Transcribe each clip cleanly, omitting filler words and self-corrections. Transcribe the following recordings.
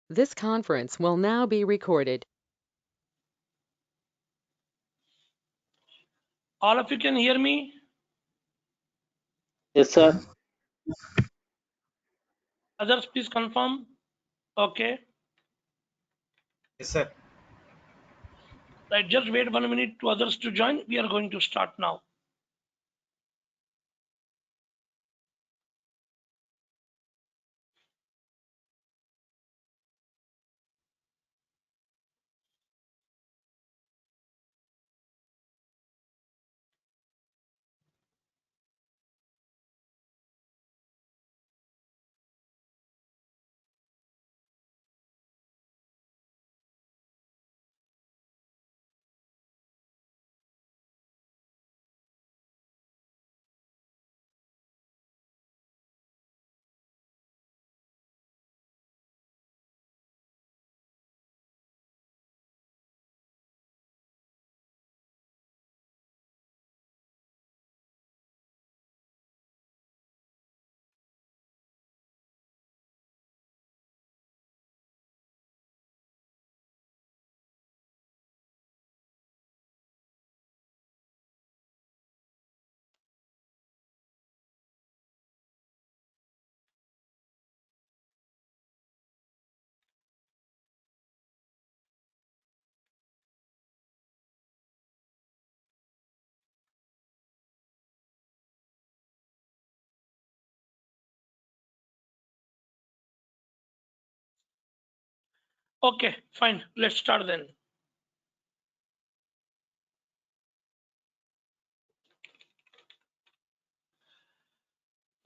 This conference will now be recorded. All of you can hear me? Yes, sir. Others, please confirm. Okay. Yes, sir. Right, just wait 1 minute to others to join. We are going to start now. Okay, fine. Let's start then.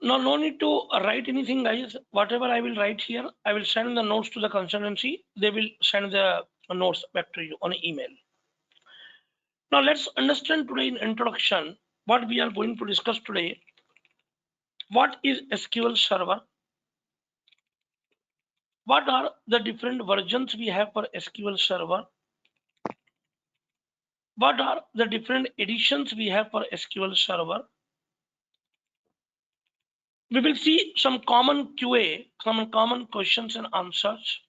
Now, no need to write anything, guys. Whatever I will write here, I will send the notes to the consultancy. They will send the notes back to you on email. Now, let's understand today in introduction what we are going to discuss today. What is SQL Server? What are the different versions we have for SQL Server? What are the different editions we have for SQL Server? We will see some common QA, some common questions and answers,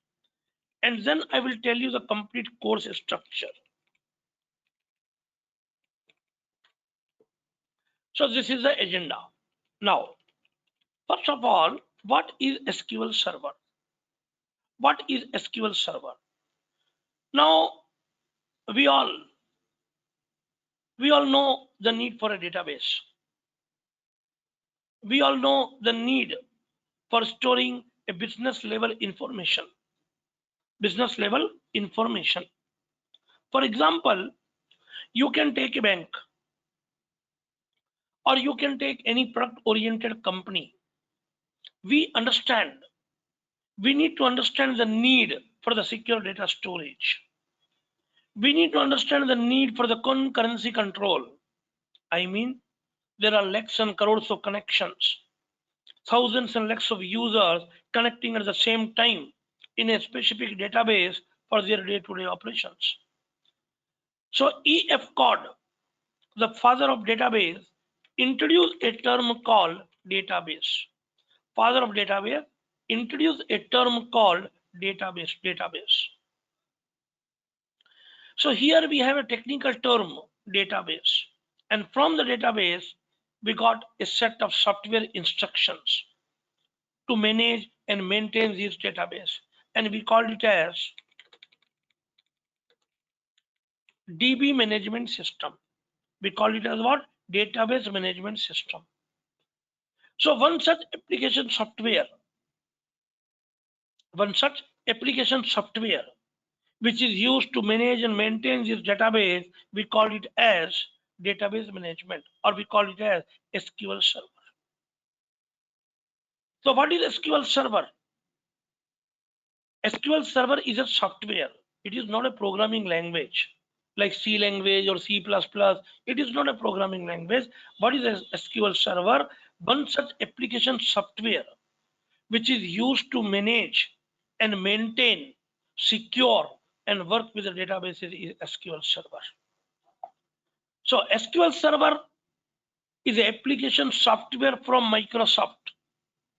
and then I will tell you the complete course structure. So this is the agenda. Now, first of all, what is SQL Server? What is SQL Server? Now, we all know the need for a database. We all know the need for storing a business level information. Business level information. For example, you can take a bank or you can take any product oriented company. We need to understand the need for the secure data storage. We need to understand the need for the concurrency control. I mean, there are lakhs and crores of connections, thousands and lakhs of users connecting at the same time in a specific database for their day-to-day operations. So EF Code, the father of database, introduced a term called database. Father of database introduced a term called database. So here we have a technical term, database. And from the database, we got a set of software instructions to manage and maintain this database. And we called it as DB management system. We call it as what? Database management system. So one such application software which is used to manage and maintain this database, we call it as database management, or we call it as SQL Server. So what is SQL Server? SQL Server is a software. It is not a programming language like C language or C++. It is not a programming language. What is a SQL Server? One such application software which is used to manage and maintain, secure, and work with the databases is SQL Server. So SQL Server is an application software from Microsoft.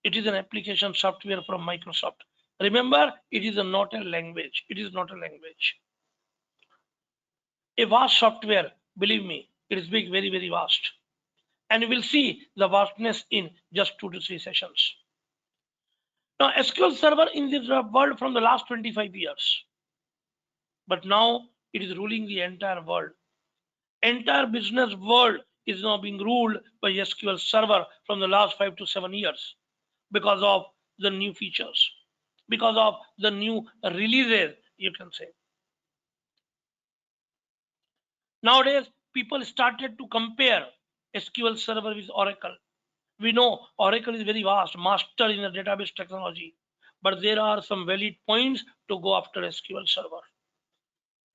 It is an application software from Microsoft. Remember, it is not a language. It is not a language. A vast software, believe me, it is big, very, very vast. And you will see the vastness in just 2 to 3 sessions. Now, SQL Server in this world from the last 25 years, but now it is ruling the entire world. Entire business world is now being ruled by SQL Server from the last 5 to 7 years because of the new features, because of the new releases, you can say. Nowadays, people started to compare SQL Server with Oracle. We know Oracle is very vast, master in the database technology, but there are some valid points to go after SQL Server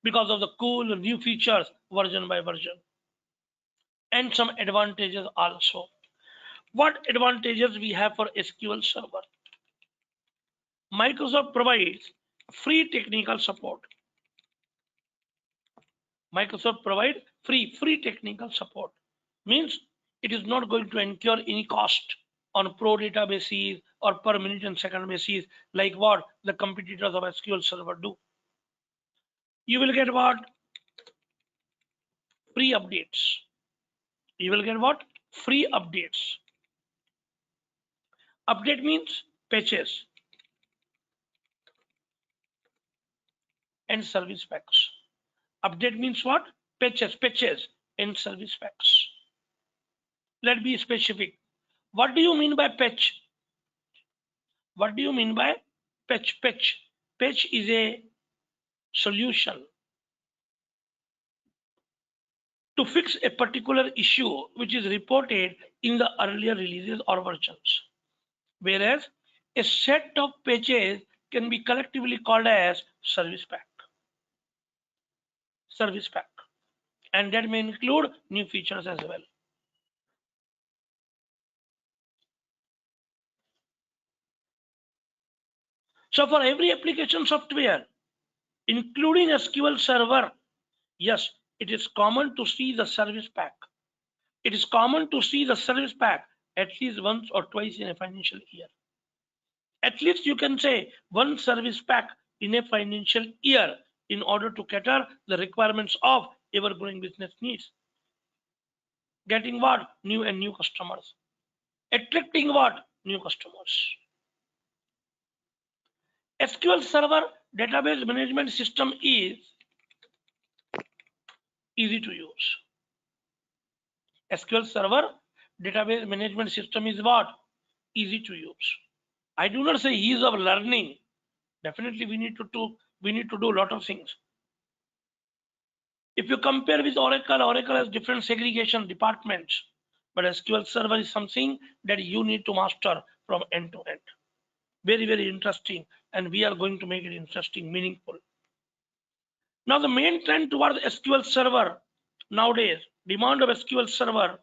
because of the cool new features version by version and some advantages also. What advantages we have for SQL Server? Microsoft provides free technical support. Microsoft provide free technical support. Means it is not going to incur any cost on pro databases or per minute and second basis like what the competitors of SQL Server do. You will get what? Free updates. You will get what? Free updates. Update means patches and service packs. Update means what? Patches and service packs. Let's be specific. What do you mean by patch? What do you mean by patch? Patch is a solution to fix a particular issue which is reported in the earlier releases or versions. Whereas a set of patches can be collectively called as service pack. Service pack. And that may include new features as well. So for every application software, including SQL Server, yes, it is common to see the service pack. It is common to see the service pack at least once or twice in a financial year. At least you can say one service pack in a financial year in order to cater the requirements of ever growing business needs. Getting what? New and new customers. Attracting what? New customers. SQL Server database management system is easy to use. SQL Server database management system is what? Easy to use. I do not say ease of learning. Definitely we need to do a lot of things. If you compare with Oracle, Oracle has different segregation departments, but SQL Server is something that you need to master from end to end. Very, very interesting, and we are going to make it interesting, meaningful. Now the main trend towards SQL Server nowadays, demand of SQL Server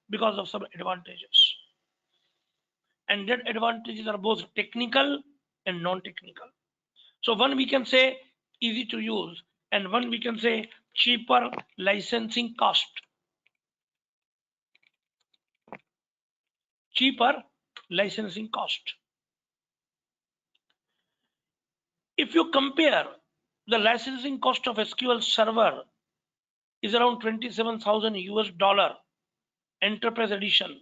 because of some advantages. And that advantages are both technical and non-technical. So one we can say easy to use, and one we can say cheaper licensing cost. Cheaper licensing cost. If you compare the licensing cost of SQL Server is around 27,000 US dollar enterprise edition,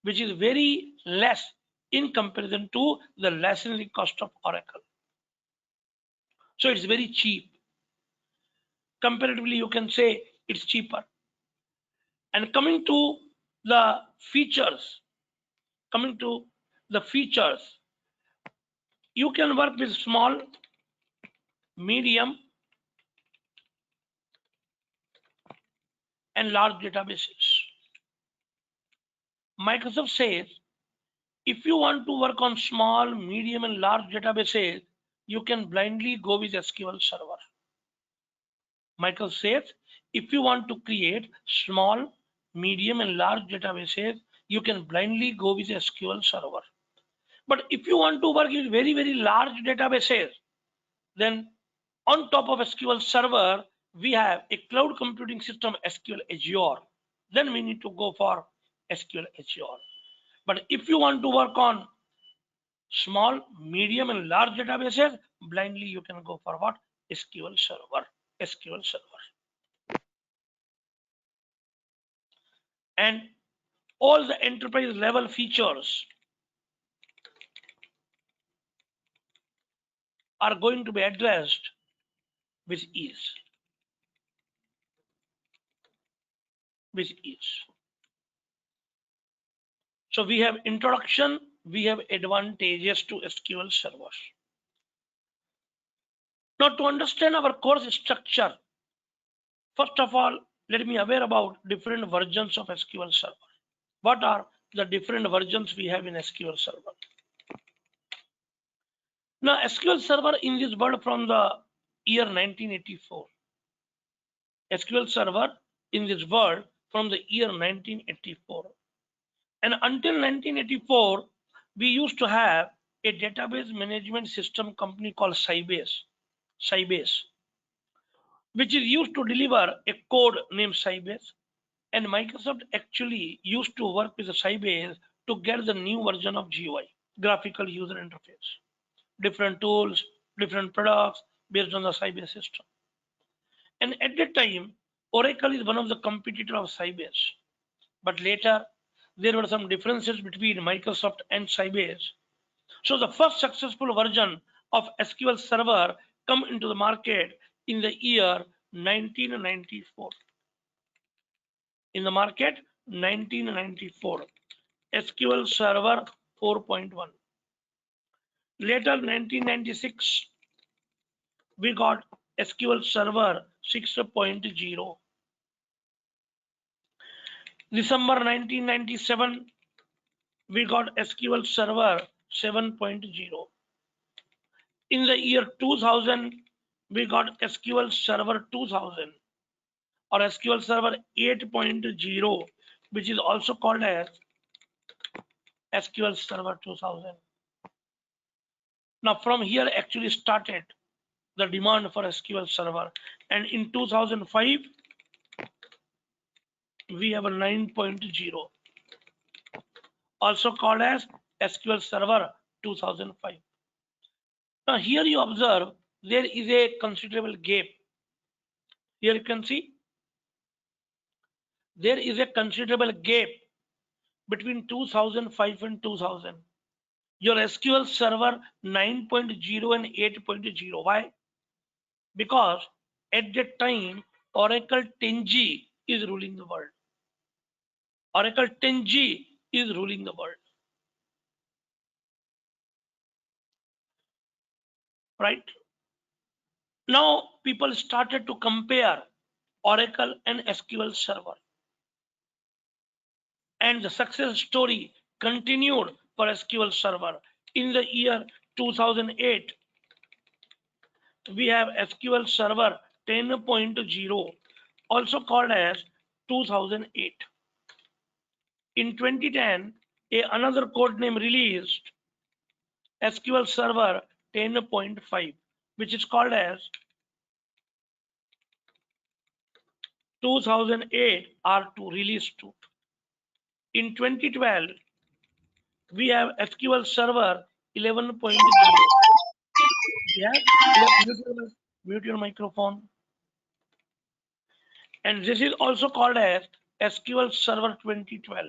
which is very less in comparison to the licensing cost of Oracle. So it's very cheap. Comparatively, you can say it's cheaper. And coming to the features, you can work with small, medium, and large databases. Microsoft says, if you want to work on small, medium, and large databases, you can blindly go with SQL Server. Microsoft says, if you want to create small, medium, and large databases, you can blindly go with SQL Server. But if you want to work with very, very large databases, then on top of SQL Server, we have a cloud computing system, SQL Azure. Then we need to go for SQL Azure. But if you want to work on small, medium, and large databases, blindly you can go for what? SQL Server. SQL Server. And all the enterprise level features are going to be addressed with ease. With ease. So we have introduction, we have advantages to SQL servers. Now to understand our course structure, first of all, let me aware about different versions of SQL Server. What are the different versions we have in SQL Server? Now SQL Server in this world from the year 1984. SQL Server in this world from the year 1984. And until 1984, we used to have a database management system company called Sybase, which is used to deliver a code named Sybase. And Microsoft actually used to work with the Sybase to get the new version of GUI, graphical user interface, different tools, different products based on the Sybase system. And at that time, Oracle is one of the competitors of Sybase. But later, there were some differences between Microsoft and Sybase. So the first successful version of SQL Server come into the market in the year 1994. In the market, 1994, SQL Server 4.1. Later, 1996, we got SQL Server 6.0. December 1997, we got SQL Server 7.0. In the year 2000, we got SQL Server 2000 or SQL Server 8.0, which is also called as SQL Server 2000. Now from here actually started the demand for SQL Server, and in 2005 we have a 9.0, also called as SQL Server 2005. Now here you observe there is a considerable gap. Here you can see there is a considerable gap between 2005 and 2000. Your SQL Server 9.0 and 8.0. Why? Because at that time Oracle 10G is ruling the world. Oracle 10G is ruling the world. Right? Now people started to compare Oracle and SQL Server. And the success story continued for SQL Server. In the year 2008, we have SQL Server 10.0, also called as 2008. In 2010, another code name released, SQL Server 10.5, which is called as 2008 R2 release 2. In 2012, we have SQL Server 11.0. Yeah, mute your microphone. And this is also called as SQL Server 2012.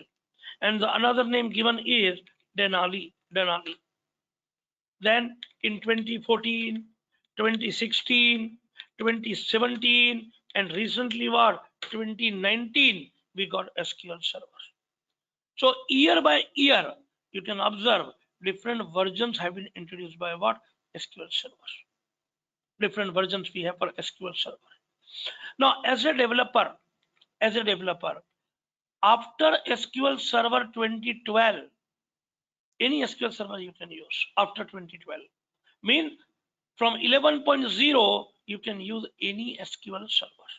And the another name given is Denali. Then in 2014, 2016, 2017, and recently what 2019, we got SQL Server. So year by year, you can observe different versions have been introduced by what? SQL Server. Different versions we have for SQL Server. Now, as a developer, after SQL Server 2012, any SQL Server you can use after 2012. Mean from 11.0, you can use any SQL Server.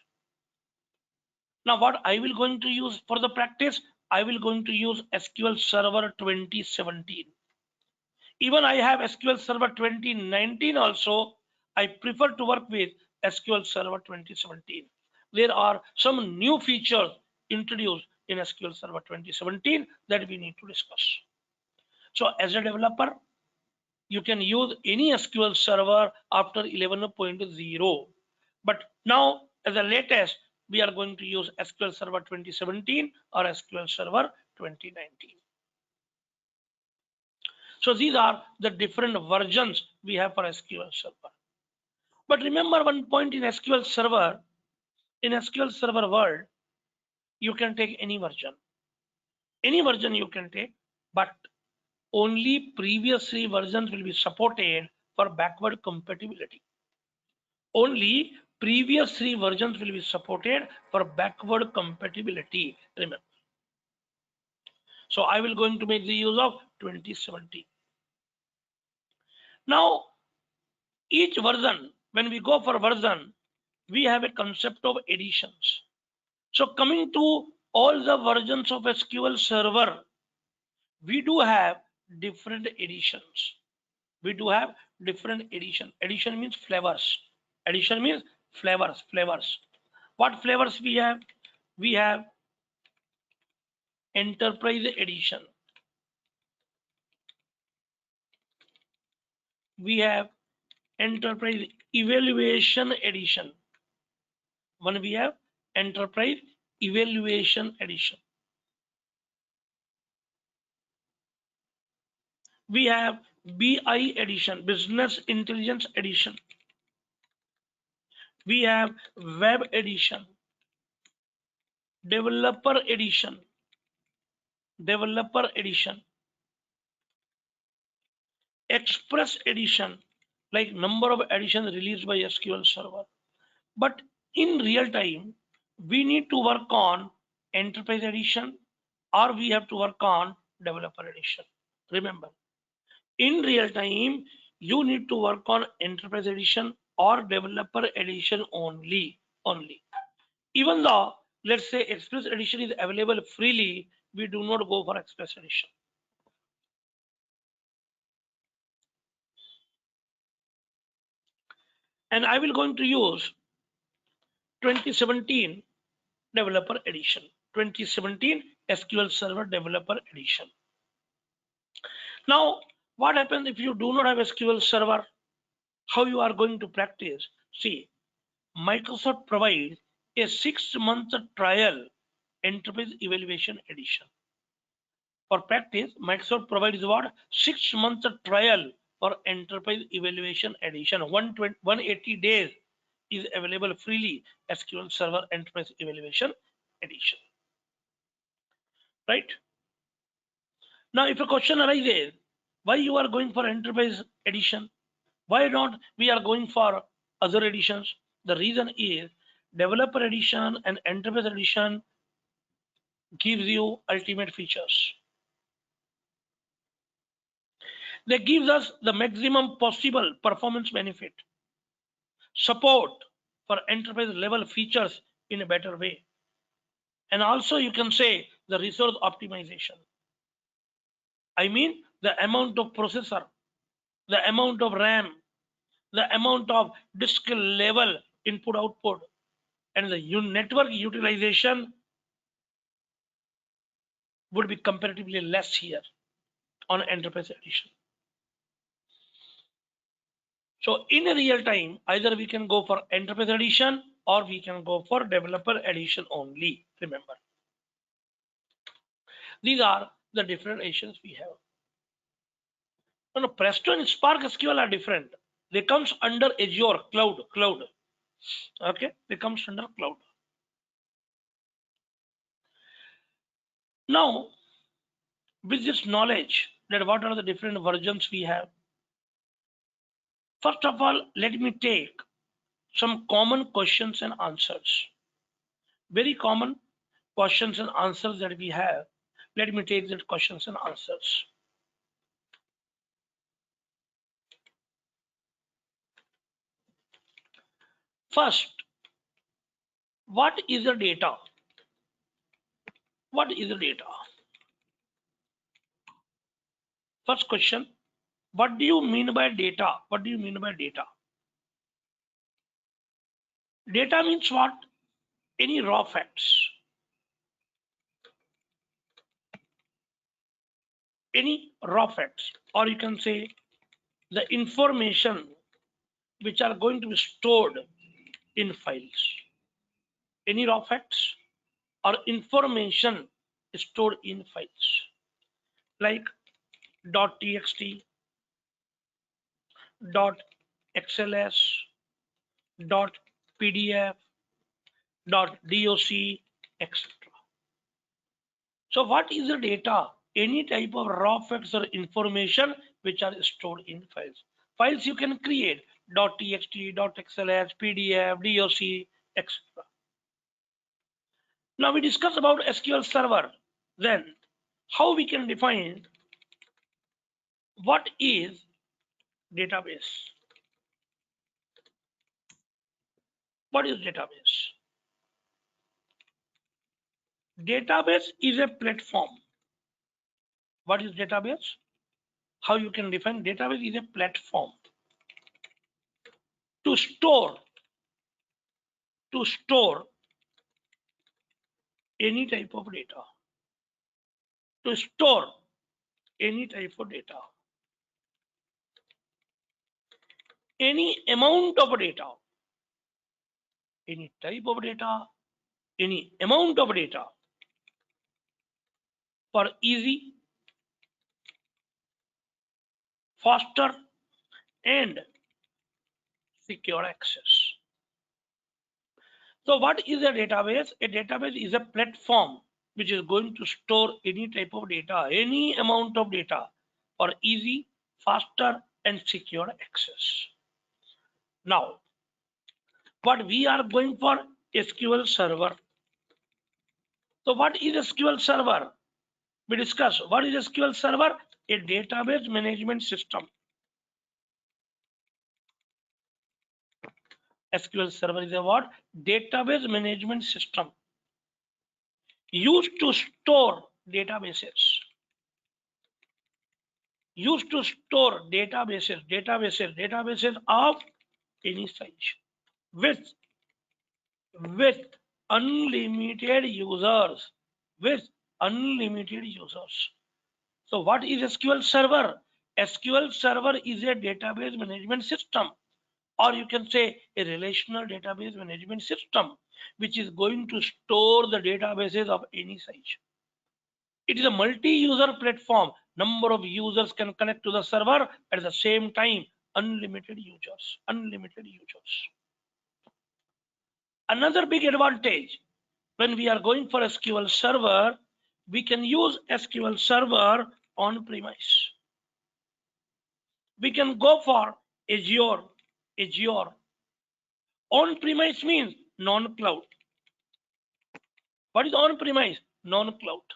Now, what I will going to use for the practice, I will going to use SQL Server 2017. Even I have SQL Server 2019 also. I prefer to work with SQL Server 2017. There are some new features introduced in SQL Server 2017 that we need to discuss. So as a developer, you can use any SQL server after 11.0. But now, as a latest, we are going to use SQL Server 2017 or SQL Server 2019. So these are the different versions we have for SQL Server. But remember one point in SQL Server, in SQL Server world, you can take any version. Any version you can take, but only previous 3 versions will be supported for backward compatibility. Only previous 3 versions will be supported for backward compatibility. Remember. So I will going to make the use of 2017. Now, each version, when we go for version, we have a concept of editions. So coming to all the versions of SQL Server, we do have different editions. We do have different edition. Edition means flavors. Edition means flavors. What flavors we have? We have Enterprise Edition. We have Enterprise Evaluation Edition. One we have Enterprise Evaluation Edition. We have BI Edition, Business Intelligence Edition. We have Web Edition, Developer Edition, Express Edition, like number of editions released by SQL Server. But in real time, we need to work on Enterprise Edition or we have to work on Developer Edition. Remember, in real time, you need to work on Enterprise Edition or Developer Edition only. Even though, let's say, Express Edition is available freely, we do not go for Express Edition. And I will going to use 2017 Developer Edition, 2017 SQL Server Developer Edition. Now, what happens if you do not have SQL Server? How you are going to practice? See, Microsoft provides a 6-month trial Enterprise Evaluation Edition. For practice, Microsoft provides what? 6-month trial for Enterprise Evaluation Edition. 180 days is available freely, SQL Server Enterprise Evaluation Edition. Right? Now, if a question arises, why you are going for Enterprise Edition? Why not we are going for other editions? The reason is Developer Edition and Enterprise Edition gives you ultimate features. They give us the maximum possible performance benefit, support for enterprise level features in a better way. And also you can say the resource optimization. I mean the amount of processor, the amount of RAM, the amount of disk level input output, and the network utilization would be comparatively less here on Enterprise Edition. So in a real time, either we can go for Enterprise Edition or we can go for Developer Edition only. Remember, these are the different editions we have. No, Presto and Spark SQL are different. They comes under Azure cloud. Okay, they comes under cloud. Now, with this knowledge that what are the different versions we have, first of all, let me take some common questions and answers. Very common questions and answers that we have. Let me take the questions and answers. First, what is the data? What is the data? First question, what do you mean by data? What do you mean by data? Data means what? Any raw facts. Any raw facts, or you can say the information which are going to be stored in files. Any raw facts or information stored in files like .txt, .xls, .pdf, .doc, etc. So what is the data? Any type of raw facts or information which are stored in files. Files you can create .txt, .xls, pdf, doc, etc. Now we discuss about SQL Server. Then how we can define what is database. What is database? Database is a platform. What is database? How you can define database is a platform to store any type of data. To store any type of data. Any amount of data. Any type of data. Any amount of data. For easy, faster, and secure access. So what is a database? A database is a platform which is going to store any type of data, any amount of data for easy, faster, and secure access. Now, what we are going for SQL Server. So what is SQL Server? We discuss what is SQL Server? A database management system. SQL Server is a what? Database management system used to store databases. Used to store databases of any size with unlimited users. So what is SQL Server? SQL Server is a database management system, or you can say a relational database management system, which is going to store the databases of any size. It is a multi-user platform. Number of users can connect to the server at the same time. Unlimited users. Another big advantage when we are going for SQL Server, we can use SQL Server on premise. We can go for Azure. On premise means non-cloud. What is on premise? Non-cloud.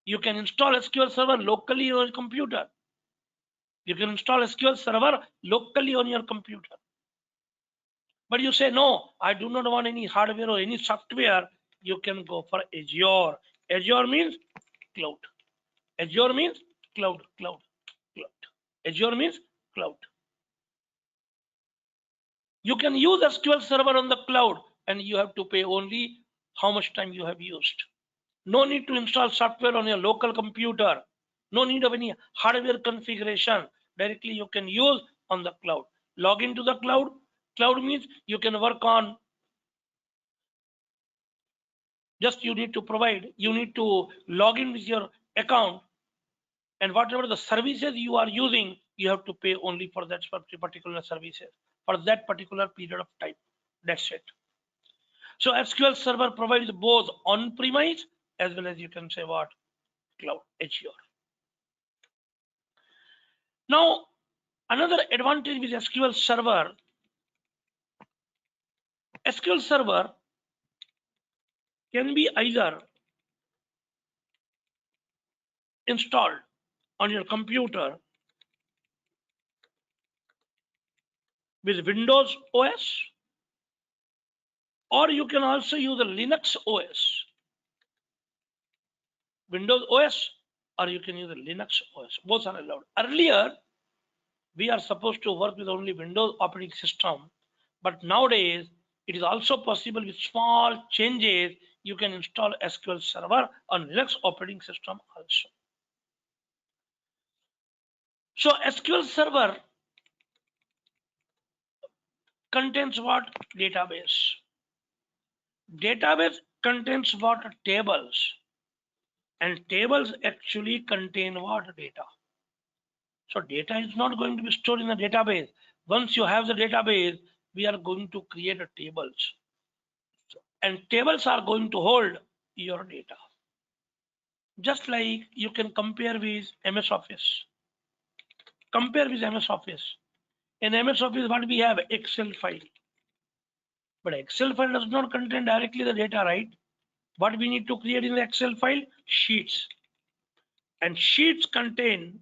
You can install SQL Server locally on your computer. But you say, no, I do not want any hardware or any software. You can go for Azure. Azure means cloud. Azure means cloud. Azure means cloud. You can use SQL Server on the cloud, and you have to pay only how much time you have used. No need to install software on your local computer. No need of any hardware configuration. Directly you can use on the cloud. Log into the cloud. Cloud means you can work on, just you need to log in with your account, and whatever the services you are using, you have to pay only for that particular services for that particular period of time. That's it. So SQL Server provides both on-premise as well as, you can say, what? Cloud, Azure. Now, another advantage with SQL Server can be either installed on your computer with Windows OS, or you can also use a Linux OS. Windows OS, or you can use a Linux OS. Both are allowed. Earlier, we are supposed to work with only Windows operating system, but nowadays it is also possible with small changes. You can install SQL Server on Linux operating system also. So SQL Server contains what? Database. Database contains what? Tables. And tables actually contain what? Data. So data is not going to be stored in the database. Once you have the database, we are going to create a tables. And tables are going to hold your data. Just like you can compare with MS Office. Compare with MS Office. In MS Office, what we have? Excel file. But Excel file does not contain directly the data, right? What we need to create in the Excel file? Sheets. And sheets contain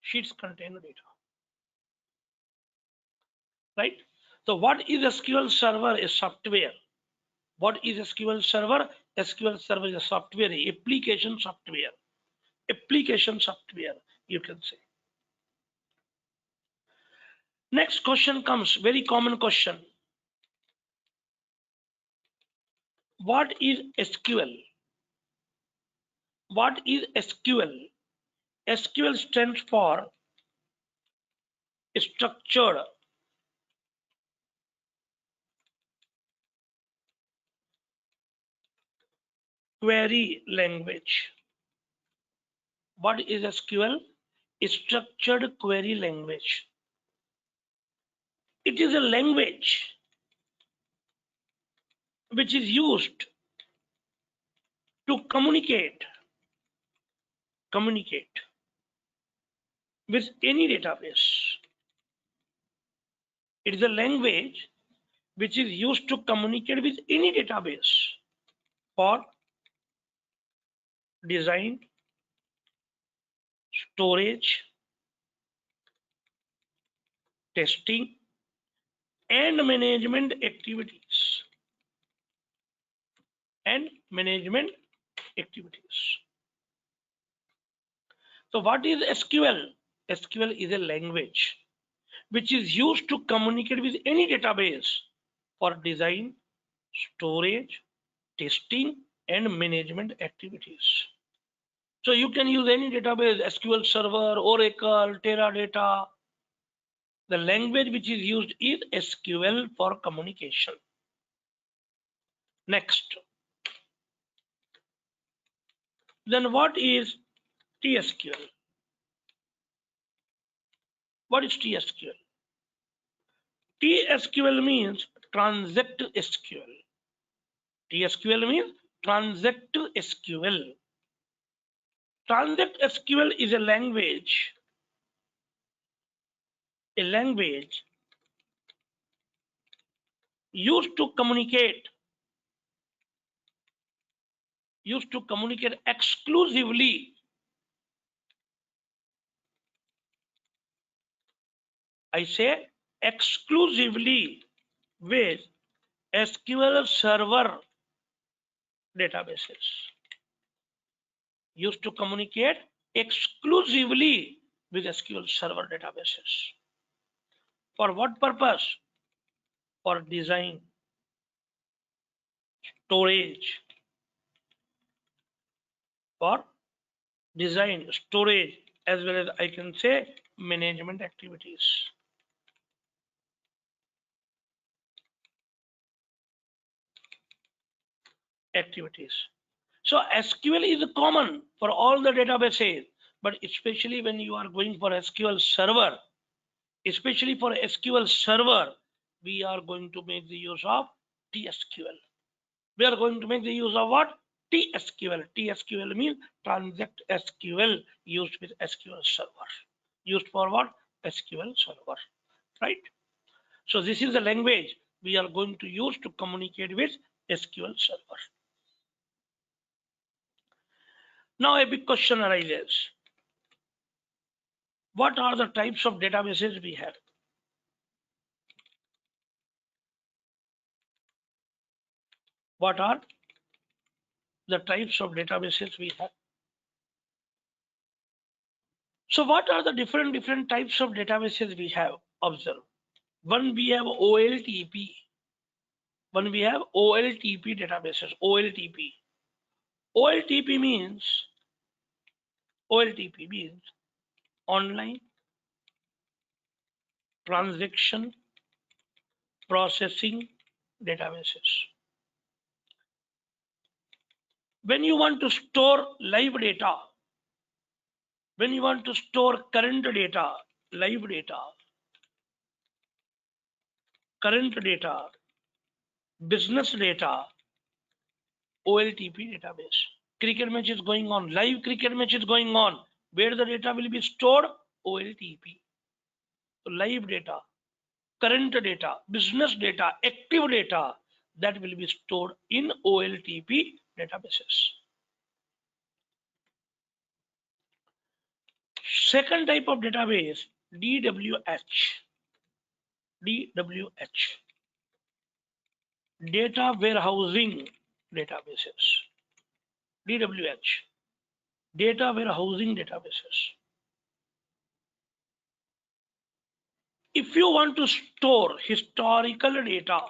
data. Right? So what is SQL Server? A software. What is SQL Server? SQL Server is a software, application software. Application software, you can say. Next question comes, very common question. What is SQL? What is SQL? SQL stands for Structured Query Language. What is SQL? Structured Query Language. It is a language which is used to communicate with any database. It is a language which is used to communicate with any database for design, storage, testing, and management activities. So what is SQL? SQL is a language which is used to communicate with any database for design, storage, testing, and management activities. So you can use any database, SQL Server, Oracle, Teradata. The language which is used is SQL for communication. Next. Then what is TSQL? What is TSQL? TSQL means Transact SQL. TSQL means Transact SQL. Transact SQL is a language used to communicate exclusively with SQL Server databases. Used to communicate exclusively with SQL Server databases. For what purpose? For design, storage, as well as I can say management activities. So SQL is common for all the databases, but especially when you are going for SQL Server, we are going to make the use of TSQL. We are going to make the use of what? TSQL. TSQL means Transact SQL used with SQL Server. Used for what? SQL Server, right? So this is the language we are going to use to communicate with SQL Server. Now a big question arises. What are the types of databases we have? What are the types of databases we have? So what are the different types of databases we have? Observe. One, we have OLTP. Databases. OLTP means online transaction processing databases. When you want to store live data, when you want to store current data, live data, current data, business data, OLTP database. Cricket match is going on, live cricket match is going on. Where the data will be stored? OLTP. So live data, current data, business data, active data, that will be stored in OLTP databases. Second type of database, DWH. DWH. Data warehousing databases. DWH. Data warehousing databases. If you want to store historical data,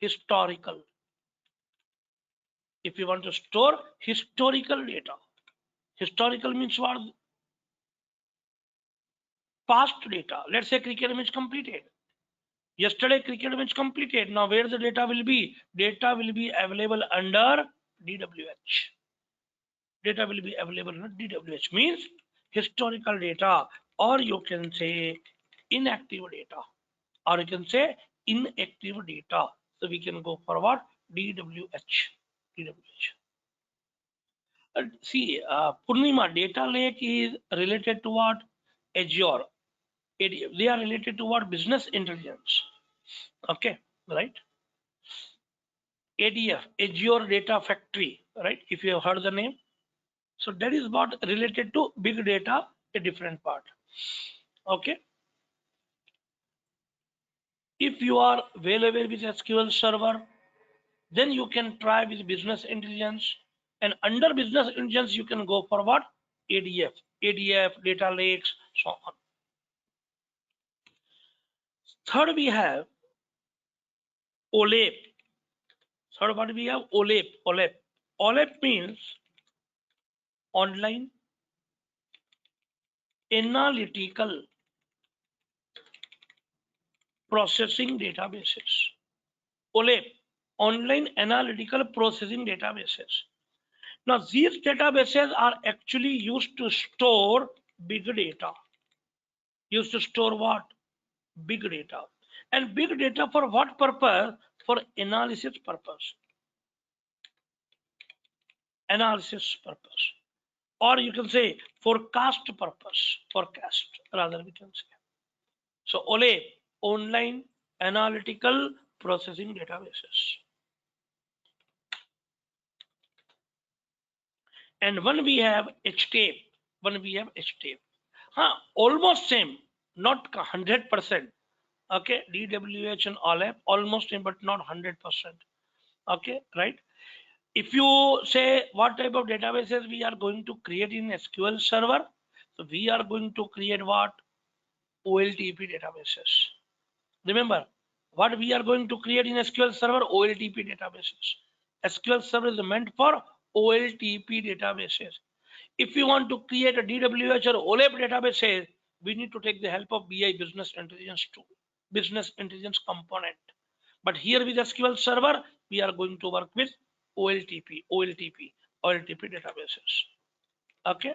if you want to store historical data, historical means what? Past data. Let's say cricket match completed. Yesterday cricket match completed. Now where the data will be? Data will be available under DWH. Data will be available under DWH means historical data, or you can say inactive data, or you can say inactive data. So we can go for what? DWH. See, Purnima, data lake is related to what? Azure. They are related to what? Business intelligence. Okay, right? ADF, Azure Data Factory, right? If you have heard the name. So that is what related to big data, a different part. Okay. If you are well aware with SQL Server, then you can try with business intelligence, and under business intelligence you can go for what? ADF, data lakes, so on. Third we have OLAP. Third what we have? OLAP. OLAP means online analytical processing databases. OLAP, online analytical processing databases. Now these databases are actually used to store big data. Used to store what? Big data. And big data for what purpose? For analysis purpose. Analysis purpose. Or you can say forecast purpose. Forecast rather we can say. So OLAP, online analytical processing databases. And when we have HTAP, almost same, not 100%. Okay, DWH and OLAP almost same, but not 100%. Okay, right? If you say what type of databases we are going to create in SQL Server, so we are going to create what? OLTP databases. Remember, what we are going to create in SQL Server? OLTP databases. SQL Server is meant for OLTP databases. If you want to create a DWH or OLAP databases, we need to take the help of BI, business intelligence tool, business intelligence component. But here with SQL Server, we are going to work with OLTP databases. Okay.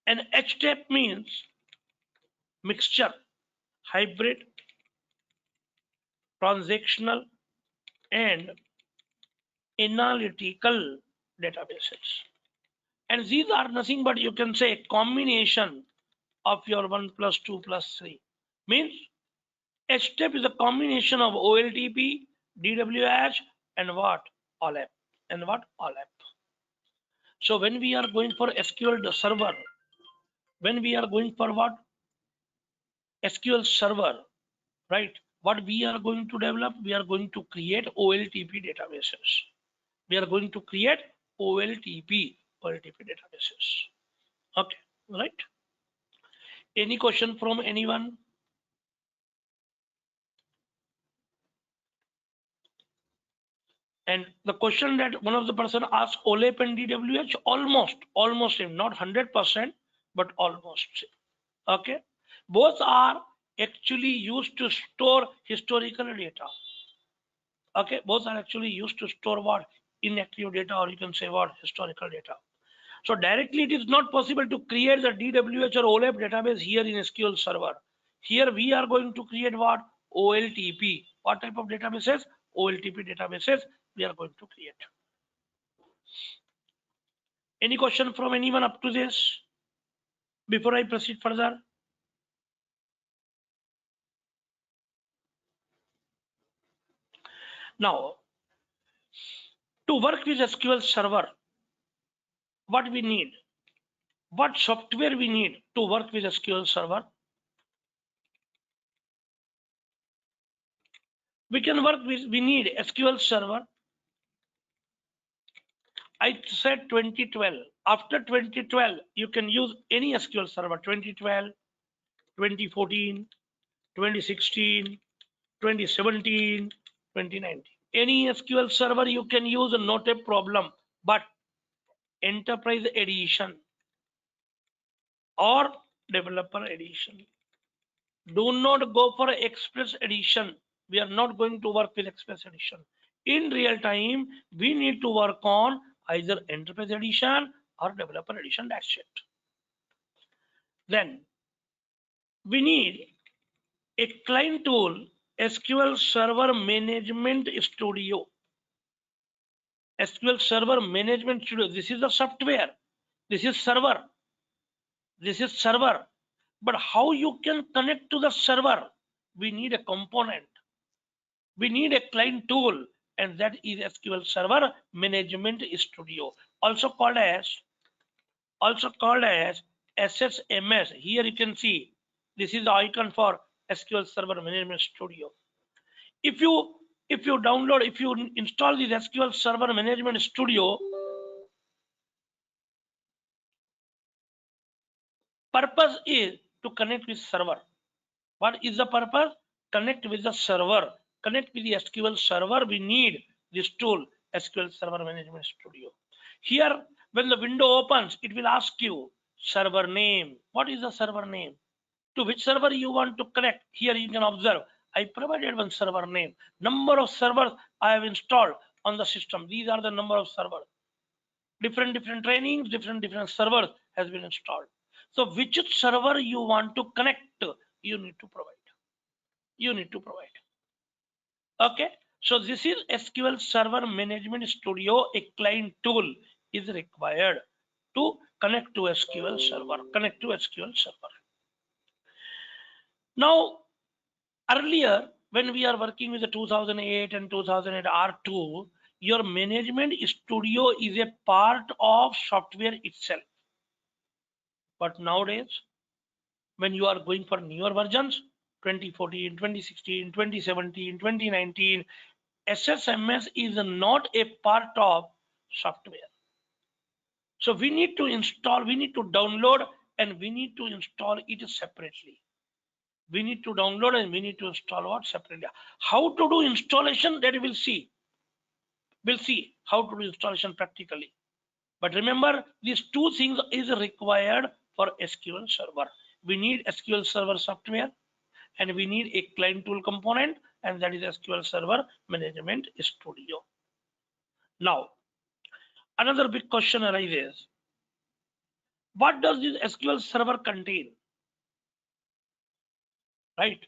And HTAP means mixture, hybrid, transactional, and analytical databases. And these are nothing but you can say a combination of your 1 plus 2 plus 3. Means HTAP is a combination of OLTP, DWH, and what? OLAP. And what? OLAP. So when we are going for SQL Server, when we are going for what? SQL Server, right? What we are going to develop? We are going to create OLTP databases. We are going to create OLTP databases. Okay, right? Any question from anyone? And the question that one of the person asked, OLAP and DWH, almost same, not 100%, but almost same. Okay, both are actually used to store historical data. Okay, both are actually used to store what? Inactive data, or you can say what? Historical data. So directly it is not possible to create the DWH or OLAP database here in SQL Server. Here we are going to create what? OLTP. What type of databases? OLTP databases we are going to create. Any question from anyone up to this before I proceed further? Now, to work with SQL Server, what we need? What software we need to work with SQL Server? We need SQL Server. I said 2012. After 2012, you can use any SQL Server. 2012, 2014, 2016, 2017, 2019. Any SQL Server you can use, not a problem. But Enterprise Edition or Developer Edition, do not go for Express Edition. We are not going to work with Express Edition. In real time, we need to work on either Enterprise Edition or Developer Edition. That's it. Then we need a client tool, SQL Server Management Studio. SQL Server Management Studio. This is the software. This is server. This is server. But how you can connect to the server? We need a component. We need a client tool, and that is SQL Server Management Studio, also called as SSMS. Here you can see this is the icon for SQL Server Management Studio. If you install this SQL Server Management Studio, purpose is to connect with server. What is the purpose? Connect with the server. Connect with the SQL Server. We need this tool, SQL Server Management Studio. Here, when the window opens, it will ask you server name. What is the server name? To which server you want to connect? Here you can observe, I provided one server name. Number of servers I have installed on the system. These are the number of servers. Different trainings, different servers has been installed. So which server you want to connect, you need to provide. Okay, so this is SQL Server Management Studio. A client tool is required to connect to SQL Server. Now, earlier when we are working with the 2008 and 2008 R2, your Management Studio is a part of software itself. But nowadays, when you are going for newer versions, 2014, 2016, 2017, 2019, SSMS is not a part of software. So we need to install, we need to download, and we need to install it separately. We need to download and we need to install what separately. How to do installation, that we'll see. We'll see how to do installation practically. But remember, these two things is required for SQL Server. We need SQL Server software, and we need a client tool component, and that is SQL Server Management Studio. Now, another big question arises. What does this SQL Server contain? Right?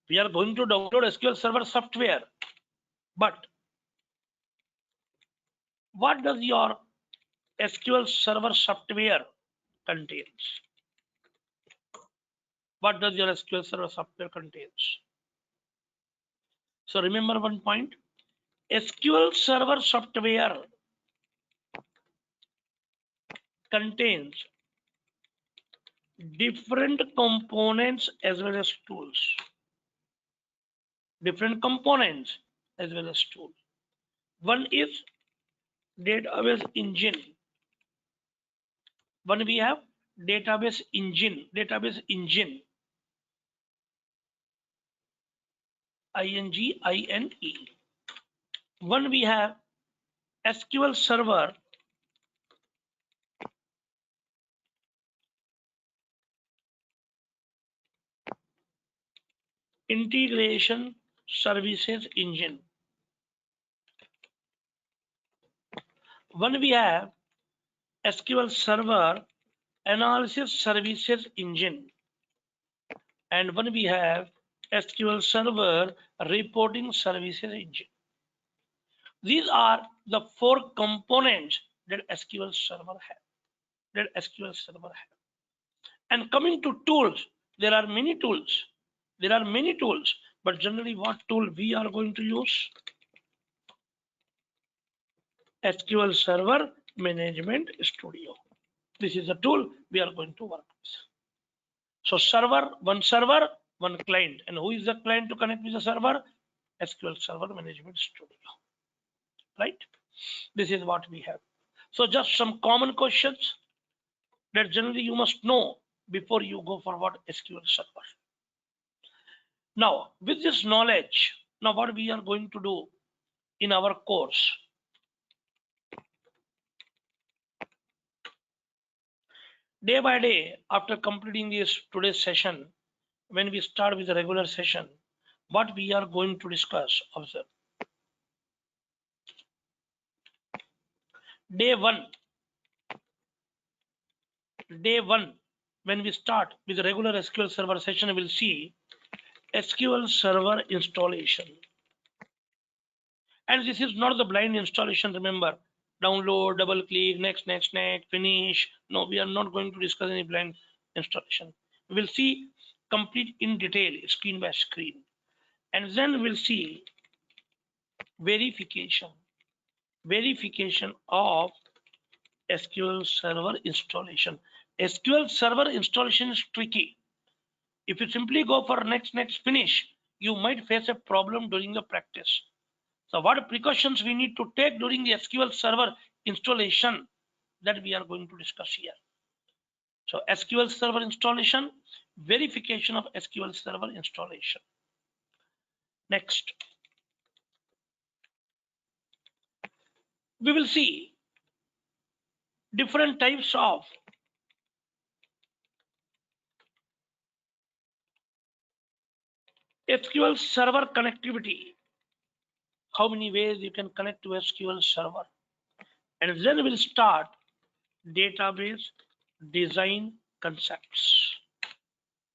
We are going to download SQL Server software, but what does your SQL Server software contains? What does your SQL Server software contains? So remember one point, SQL Server software contains different components as well as tools. Different components as well as tools. One is database engine. One we have database engine. INGINE. One we have SQL Server integration services engine. When we have SQL Server analysis services engine, and when we have SQL Server reporting services engine. These are the four components that SQL Server has. And coming to tools, there are many tools. But generally what tool we are going to use? SQL Server Management Studio. This is the tool we are going to work with. So one server, one client. And who is the client to connect with the server? SQL Server Management Studio. Right? This is what we have. So just some common questions that generally you must know before you go forward SQL Server. Now, with this knowledge, now what we are going to do in our course? Day by day, after completing this today's session, when we start with the regular session, what we are going to discuss, observe. Day one, when we start with the regular SQL Server session, we'll see SQL Server installation. And this is not the blind installation, remember. Download, double click, next, finish. No, we are not going to discuss any blind installation. We will see complete in detail, screen by screen. And then we'll see verification of SQL Server installation. SQL Server installation is tricky. If you simply go for next, finish, you might face a problem during the practice. So what precautions we need to take during the SQL Server installation, that we are going to discuss here. So SQL Server installation, verification of SQL Server installation. Next, we will see different types of SQL Server connectivity. How many ways you can connect to SQL Server. And then we'll start database design concepts.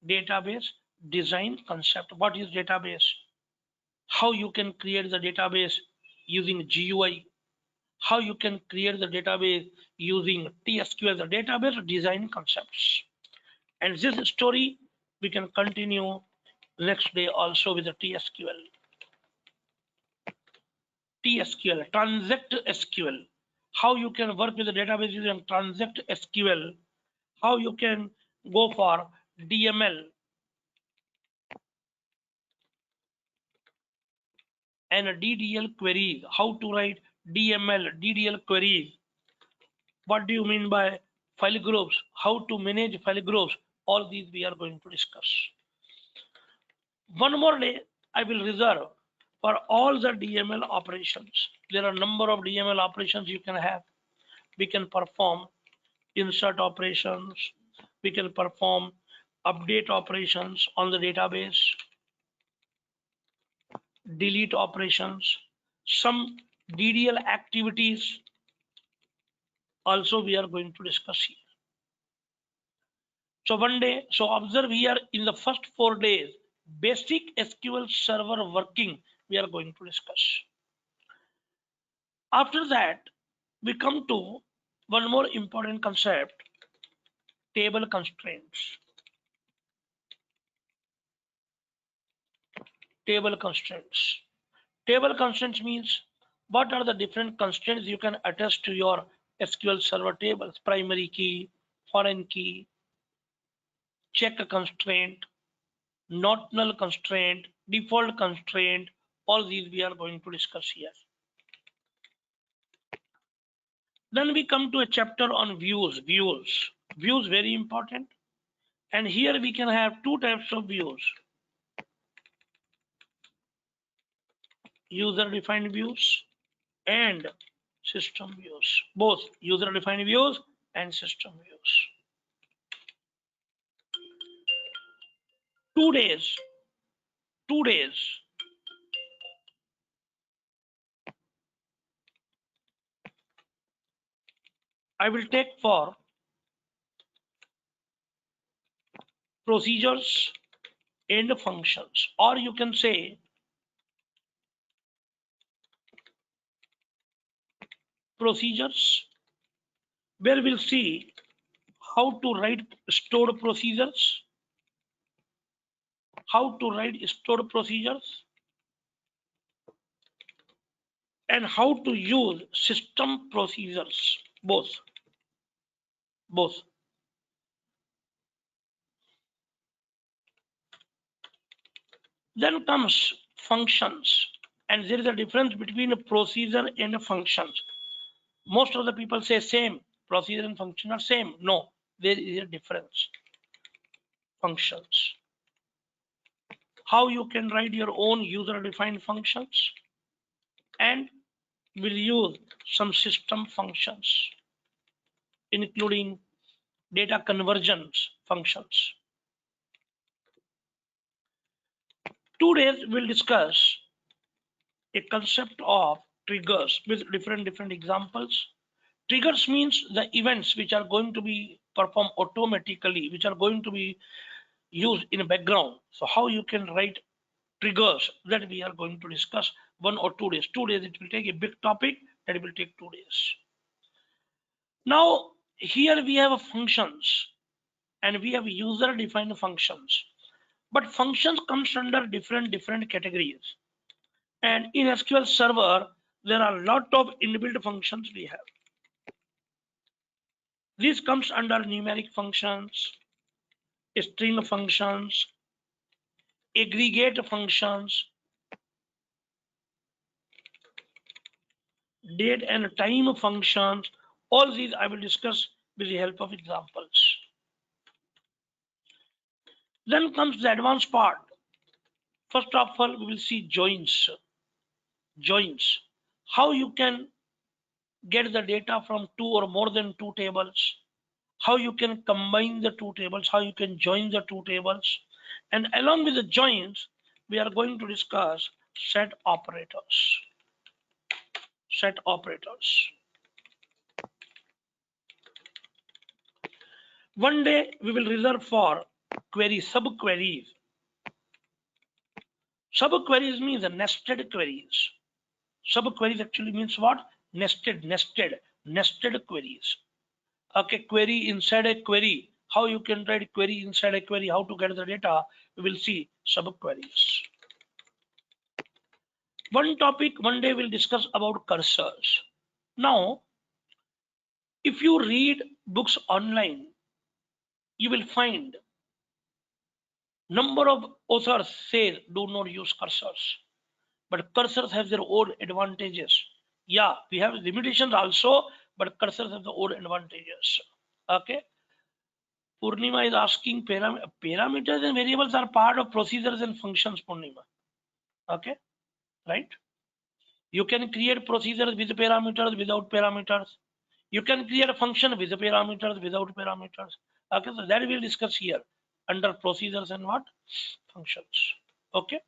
Database design concept. What is database? How you can create the database using GUI. How you can create the database using TSQL, the database design concepts. And this story we can continue next day also with the TSQL. Transact SQL. How you can work with the database using Transact SQL. How you can go for DML and DDL queries. How to write DML, DDL queries. What do you mean by file groups? How to manage file groups? All these we are going to discuss. One more day I will reserve for all the DML operations. There are a number of DML operations you can have. We can perform insert operations. We can perform update operations on the database, delete operations, some DDL activities also we are going to discuss here. So one day, so observe here in the first 4 days, basic SQL Server working we are going to discuss. After that, we come to one more important concept, table constraints. Table constraints. Table constraints means what are the different constraints you can attach to your SQL Server tables? Primary key, foreign key, check constraint, not null constraint, default constraint. All these we are going to discuss here. Then we come to a chapter on views. Views very important. And here we can have two types of views. User-defined views and system views. Both user-defined views and system views. 2 days 2 days. I will take for procedures and functions, or you can say procedures, where we'll see how to write stored procedures, and how to use system procedures, both. Then comes functions, and there is a difference between a procedure and a functions. Most of the people say same, procedure and function are same. No, there is a difference. Functions. How you can write your own user-defined functions, and will use some system functions, including data conversions functions. 2 days we'll discuss a concept of triggers with different examples. Triggers means the events which are going to be performed automatically, which are going to be used in the background. So how you can write triggers, that we are going to discuss 1 or 2 days. 2 days it will take a big topic, that will take 2 days. Now here we have functions and we have user defined functions, but functions comes under different categories, and in SQL Server there are a lot of inbuilt functions we have. This comes under numeric functions, string functions, aggregate functions, date and time functions. All these I will discuss with the help of examples. Then comes the advanced part. First of all, we will see joins. How you can get the data from 2 or more than 2 tables, how you can combine the 2 tables, how you can join the 2 tables, and along with the joins we are going to discuss set operators. One day we will reserve for subqueries. Subqueries means the nested queries. Subqueries actually means what? Nested queries. Okay, query inside a query. How you can write query inside a query, how to get the data, we will see subqueries. One topic one day we'll discuss about cursors. Now, if you read books online, you will find number of authors say do not use cursors, but cursors have their own advantages. Yeah, we have limitations also, but cursors have their own advantages. Okay. Purnima is asking parameters and variables are part of procedures and functions, Purnima. Okay, right? You can create procedures with parameters, without parameters. You can create a function with parameters, without parameters. Okay, so that we'll discuss here under procedures and what? Functions. Okay.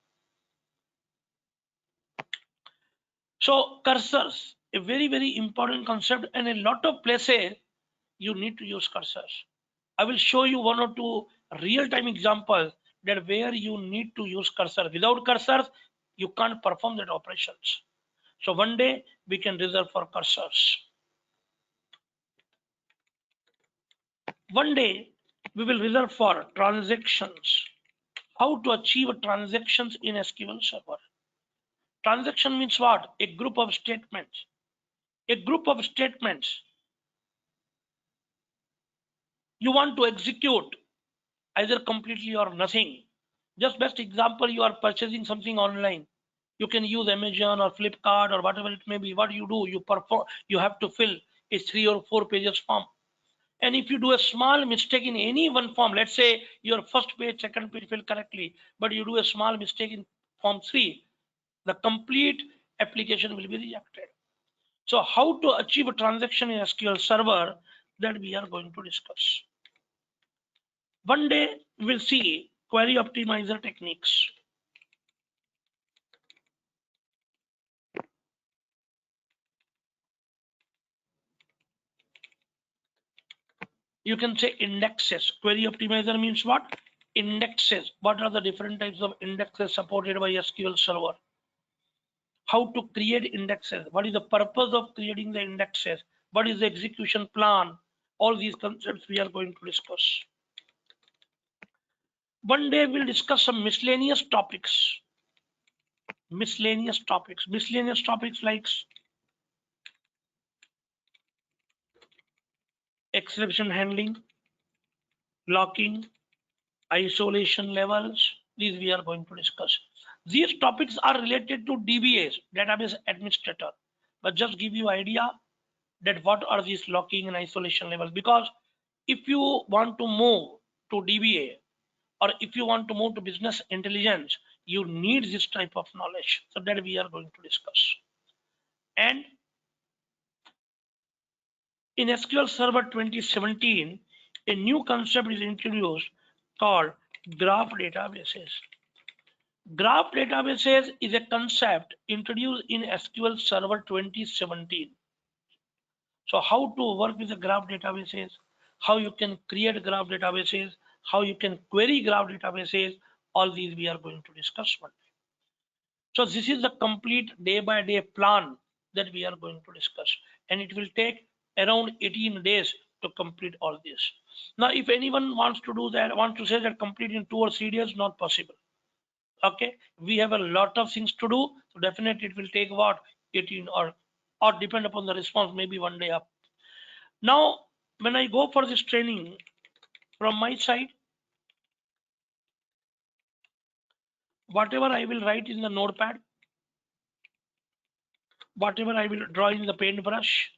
So cursors, a very important concept, and a lot of places you need to use cursors. I will show you 1 or 2 real-time examples that where you need to use cursor. Without cursors, you can't perform that operations. So one day we can reserve for cursors. One day we will reserve for transactions. How to achieve transactions in SQL Server. Transaction means what? A group of statements. A group of statements you want to execute either completely or nothing. Just best example, you are purchasing something online. You can use Amazon or Flipkart or whatever it may be. What you do, you have to fill a 3 or 4 pages form. And if you do a small mistake in any one form, let's say your first page, second page fill correctly, but you do a small mistake in form 3, the complete application will be rejected. So how to achieve a transaction in SQL Server, that we are going to discuss. One day we'll see query optimizer techniques. You can say indexes. Query optimizer means what? Indexes. What are the different types of indexes supported by SQL Server? How to create indexes? What is the purpose of creating the indexes? What is the execution plan? All these concepts we are going to discuss. One day we'll discuss some miscellaneous topics. Miscellaneous topics like exception handling, locking, isolation levels. These we are going to discuss. These topics are related to DBAs, database administrator, but just give you idea that what are these locking and isolation levels, because if you want to move to DBA or if you want to move to business intelligence, you need this type of knowledge. So that we are going to discuss. And in SQL Server 2017, a new concept is introduced called graph databases. Graph databases is a concept introduced in SQL Server 2017. So how to work with the graph databases, how you can create graph databases, how you can query graph databases, all these we are going to discuss one day. So this is the complete day by day plan that we are going to discuss, and it will take around 18 days to complete all this. Now, if anyone wants to do that, wants to say that complete in 2 or 3 days, not possible. Okay, we have a lot of things to do, so definitely it will take about 18 or depend upon the response, maybe one day up. Now, when I go for this training from my side, whatever I will write in the notepad, whatever I will draw in the paintbrush,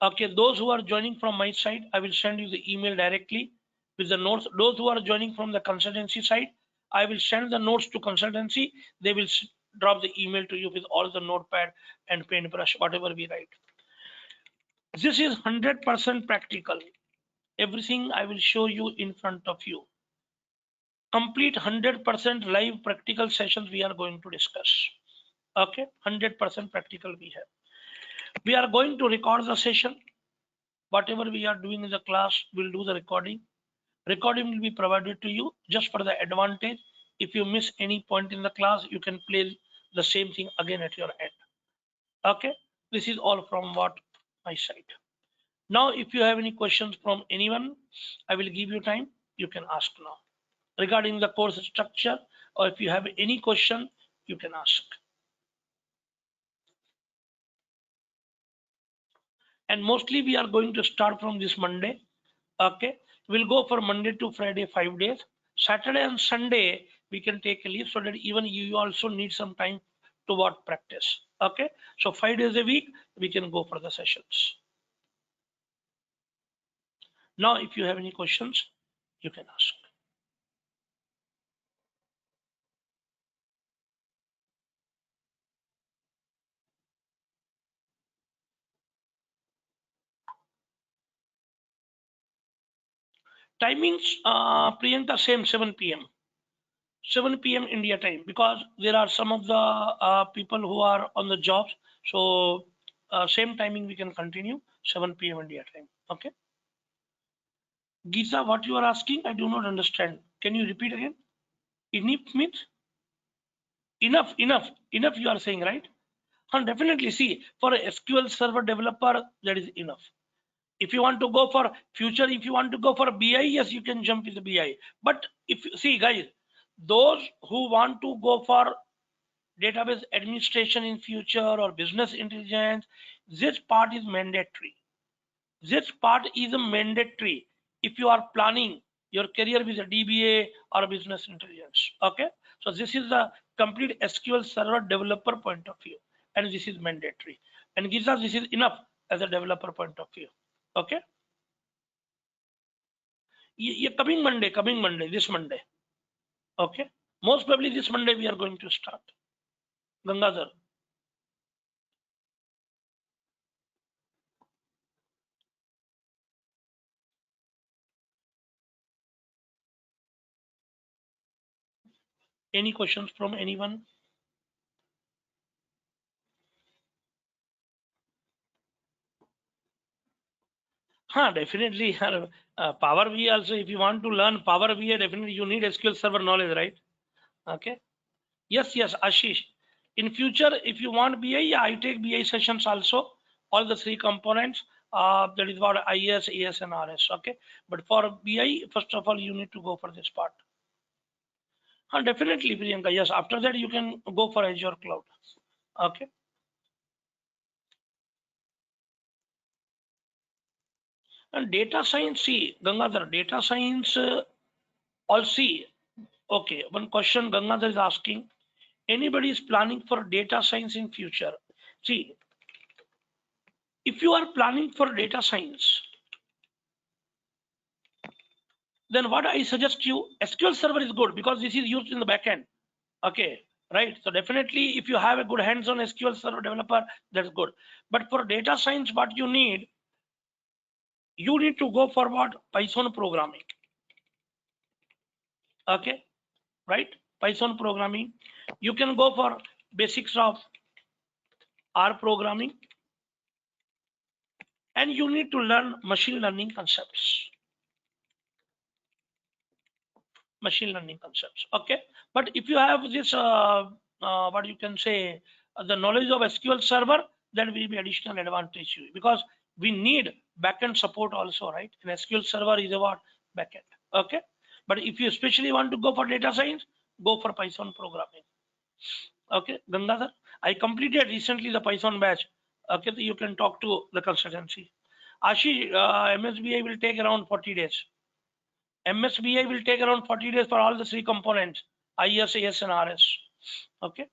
okay, those who are joining from my side, I will send you the email directly with the notes. Those who are joining from the consultancy side, I will send the notes to consultancy. They will drop the email to you with all the notepad and paintbrush, whatever we write. This is 100% practical. Everything I will show you in front of you. Complete 100% live practical sessions we are going to discuss. Okay, 100% practical we have. We are going to record the session. Whatever we are doing in the class, we'll do the recording. Recording will be provided to you just for the advantage. If you miss any point in the class, you can play the same thing again at your end. Okay, this is all from what my side. Now, if you have any questions from anyone, I will give you time. You can ask now regarding the course structure, or if you have any question, you can ask. And mostly we are going to start from this Monday. Okay, we'll go for Monday to Friday, 5 days. Saturday and Sunday we can take a leave, so that even you also need some time to what practice. Okay, so 5 days a week we can go for the sessions. Now, if you have any questions, you can ask. Timings, Priyanka, same 7 p.m. 7 p.m. India time, because there are some of the people who are on the jobs. So same timing we can continue, 7 p.m. India time. Okay. Geeta, what you are asking, I do not understand. Can you repeat again? Enough means enough, enough you are saying, right? Definitely, see, for a SQL Server developer, that is enough. If you want to go for future, if you want to go for BI, yes, you can jump with the BI. But if you see, guys, those who want to go for database administration in future or business intelligence, this part is mandatory. This part is a mandatory if you are planning your career with a DBA or business intelligence. Okay, so this is the complete SQL Server developer point of view, and this is mandatory. And Giza, this is enough as a developer point of view. Okay. Yeah, coming Monday, this Monday. Okay, most probably this Monday we are going to start. Gangadhar. Any questions from anyone? Definitely. Power BI also, if you want to learn Power BI, definitely you need SQL Server knowledge, right? Okay. Yes, Ashish. In future, if you want BI, yeah, I take BI sessions also. All the three components. That is what IS, ES, and RS. Okay. But for BI, first of all, you need to go for this part. Definitely, Priyanka. Yes. After that, you can go for Azure Cloud. Okay. And data science, see, Gangadhar, data science, all see. Okay. One question Gangadhar is asking. Anybody is planning for data science in future? See, if you are planning for data science, then what I suggest you, SQL Server is good because this is used in the backend. Okay, right? So definitely, if you have a good hands-on SQL Server developer, that's good. But for data science, what you need to go for what? Python programming. Okay, right? Python programming. You can go for basics of R programming, and you need to learn machine learning concepts. Okay, but if you have this what you can say, the knowledge of SQL Server, that will be additional advantage to you, because we need backend support also, right? And SQL Server is about backend. Okay, but if you especially want to go for data science, go for Python programming. Okay, Gangadhar, I completed recently the Python batch. Okay, so you can talk to the consultancy. Ashi, MSBI will take around 40 days. MSBI will take around 40 days for all the three components, IS, AS, and RS. Okay.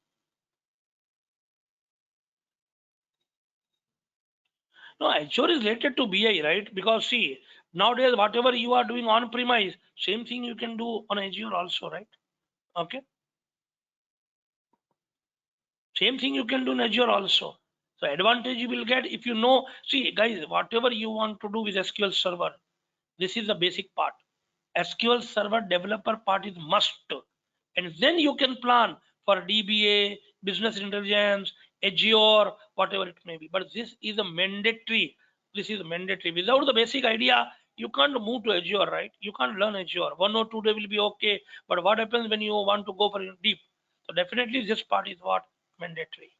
No, Azure is related to BI, right? Because see, nowadays, whatever you are doing on premise, same thing you can do on Azure also, right? Okay. Same thing you can do in Azure also. So advantage you will get if you know, see guys, whatever you want to do with SQL Server, this is the basic part. SQL Server developer part is must. And then you can plan for DBA, business intelligence, Azure, whatever it may be. But this is a mandatory. This is mandatory. Without the basic idea, you can't move to Azure, right? You can't learn Azure. 1 or 2 days will be okay. But what happens when you want to go for deep? So definitely this part is what? Mandatory.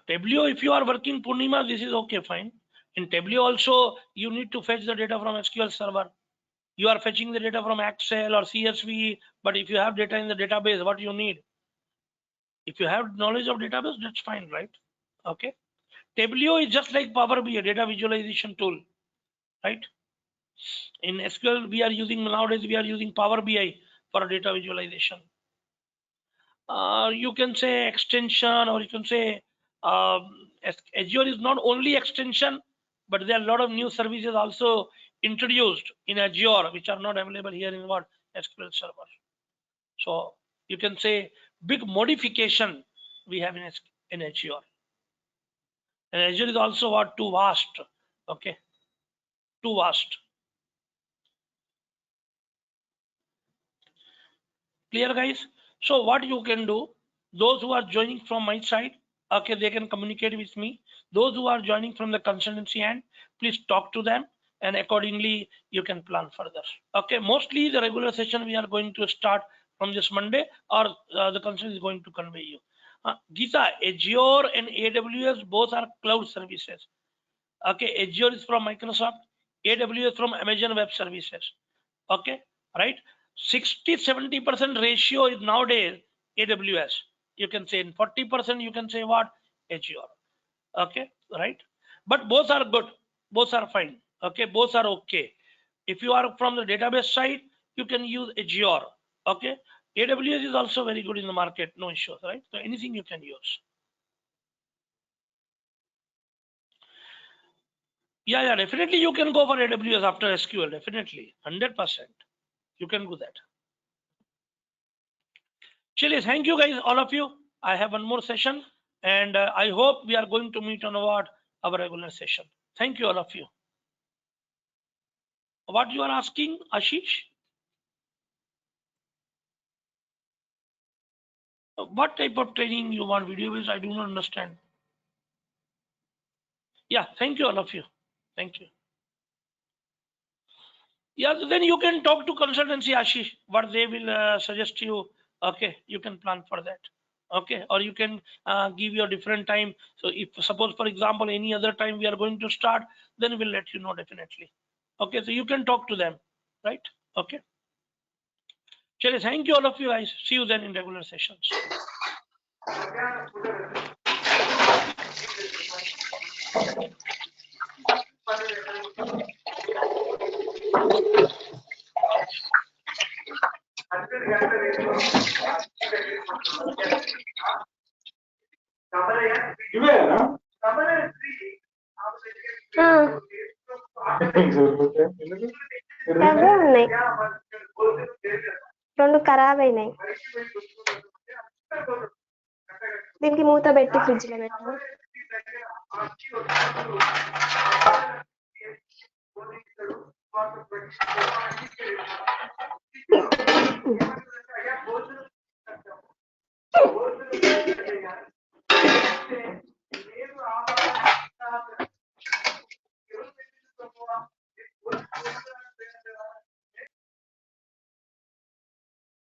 Tableau, if you are working Purnima, this is okay, fine. In Tableau also, you need to fetch the data from SQL Server. You are fetching the data from Excel or CSV, but if you have data in the database, what you need? If you have knowledge of database, that's fine, right? Okay. Tableau is just like Power BI, data visualization tool, right? In SQL, nowadays we are using Power BI for data visualization. You can say extension, or you can say Azure is not only extension, but there are a lot of new services also introduced in Azure, which are not available here in what? SQL Server. So you can say big modification we have in Azure. And Azure is also what? Too vast. Okay, too vast. Clear, guys? So what you can do, those who are joining from my side, okay, they can communicate with me. Those who are joining from the consultancy end, please talk to them, and accordingly you can plan further. Okay, mostly the regular session we are going to start from this Monday, or the consultant is going to convey you. Geeta, Azure and AWS both are cloud services. Okay, Azure is from Microsoft, AWS from Amazon Web Services. Okay, right? 60-70% ratio is nowadays AWS. You can say in 40% you can say what? Azure. Okay, right? But both are good, both are fine. Okay, both are okay. If you are from the database side, you can use Azure. Okay, AWS is also very good in the market, no issues, right? So anything you can use. Yeah, definitely you can go for AWS after SQL, definitely, 100%. You can do that. Chile, thank you guys, all of you. I have one more session, and I hope we are going to meet on our regular session. Thank you, all of you. What you are asking, Ashish? What type of training you want? Video based? I do not understand. Yeah, thank you all of you. Thank you. Yeah, so then you can talk to consultancy Ashish, what they will suggest you. Okay, you can plan for that. Okay, or you can give your different time. So if suppose, for example, any other time we are going to start, then we'll let you know definitely. Okay, so you can talk to them, right? Okay. Chale, thank you all of you guys. See you then in regular sessions. అవే ఉన్నాయి, 2 ఖరాబ్ అయినాయి. దీనికి మూత పెట్టి fridge లో పెట్టు.